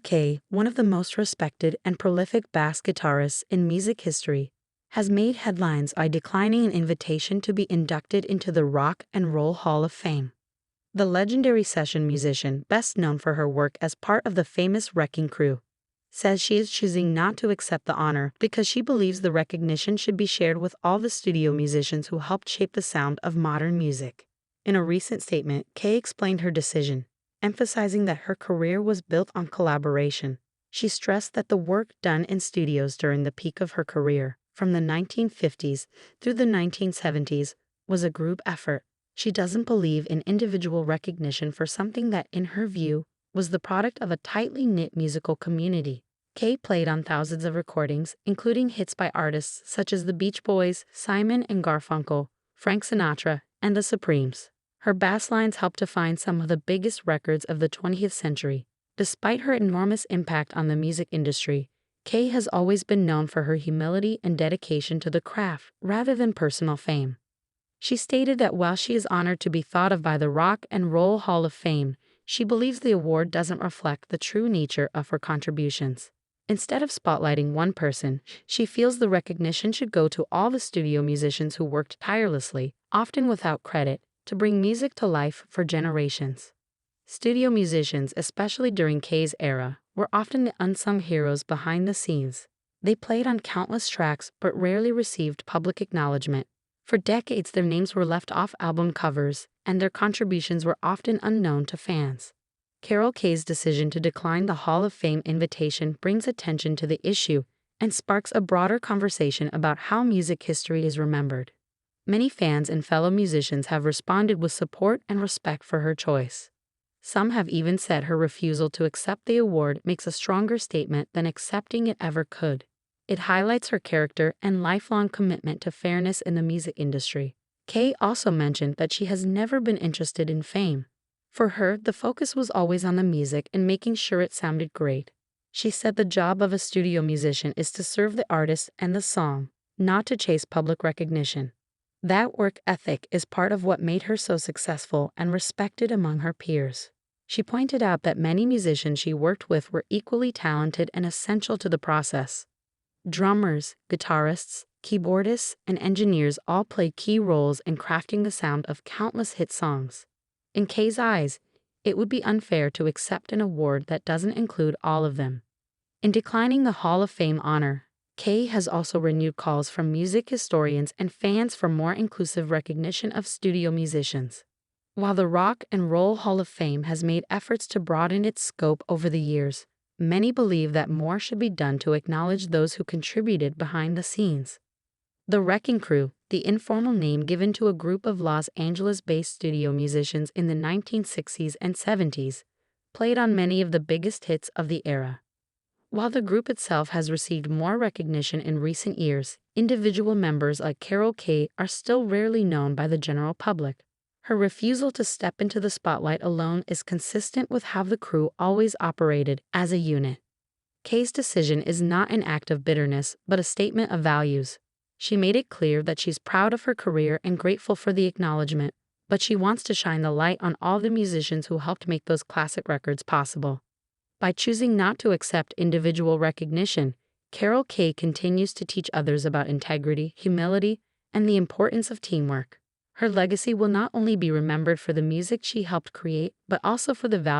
Kaye, one of the most respected and prolific bass guitarists in music history, has made headlines by declining an invitation to be inducted into the Rock and Roll Hall of Fame. The legendary session musician, best known for her work as part of the famous Wrecking Crew, says she is choosing not to accept the honor because she believes the recognition should be shared with all the studio musicians who helped shape the sound of modern music. In a recent statement, Kaye explained her decision, emphasizing that her career was built on collaboration. She stressed that the work done in studios during the peak of her career, from the 1950s through the 1970s, was a group effort. She doesn't believe in individual recognition for something that, in her view, was the product of a tightly knit musical community. Kaye played on thousands of recordings, including hits by artists such as the Beach Boys, Simon and Garfunkel, Frank Sinatra, and the Supremes. Her bass lines helped define some of the biggest records of the 20th century. Despite her enormous impact on the music industry, Kaye has always been known for her humility and dedication to the craft rather than personal fame. She stated that while she is honored to be thought of by the Rock and Roll Hall of Fame, she believes the award doesn't reflect the true nature of her contributions. Instead of spotlighting one person, she feels the recognition should go to all the studio musicians who worked tirelessly, often without credit, to bring music to life for generations. Studio musicians, especially during Kaye's era, were often the unsung heroes behind the scenes. They played on countless tracks but rarely received public acknowledgement. For decades, their names were left off album covers, and their contributions were often unknown to fans. Kaye's decision to decline the Hall of Fame invitation brings attention to the issue and sparks a broader conversation about how music history is remembered. Many fans and fellow musicians have responded with support and respect for her choice. Some have even said her refusal to accept the award makes a stronger statement than accepting it ever could. It highlights her character and lifelong commitment to fairness in the music industry. Kaye also mentioned that she has never been interested in fame. For her, the focus was always on the music and making sure it sounded great. She said the job of a studio musician is to serve the artist and the song, not to chase public recognition. That work ethic is part of what made her so successful and respected among her peers. She pointed out that many musicians she worked with were equally talented and essential to the process. Drummers, guitarists, keyboardists, and engineers all played key roles in crafting the sound of countless hit songs. In Kaye's eyes, it would be unfair to accept an award that doesn't include all of them. In declining the Hall of Fame honor, Kaye has also renewed calls from music historians and fans for more inclusive recognition of studio musicians. While the Rock and Roll Hall of Fame has made efforts to broaden its scope over the years, many believe that more should be done to acknowledge those who contributed behind the scenes. The Wrecking Crew, the informal name given to a group of Los Angeles-based studio musicians in the 1960s and 70s, played on many of the biggest hits of the era. While the group itself has received more recognition in recent years, individual members like Kaye are still rarely known by the general public. Her refusal to step into the spotlight alone is consistent with how the crew always operated as a unit. Kaye's decision is not an act of bitterness, but a statement of values. She made it clear that she's proud of her career and grateful for the acknowledgement, but she wants to shine the light on all the musicians who helped make those classic records possible. By choosing not to accept individual recognition, Kaye continues to teach others about integrity, humility, and the importance of teamwork. Her legacy will not only be remembered for the music she helped create, but also for the values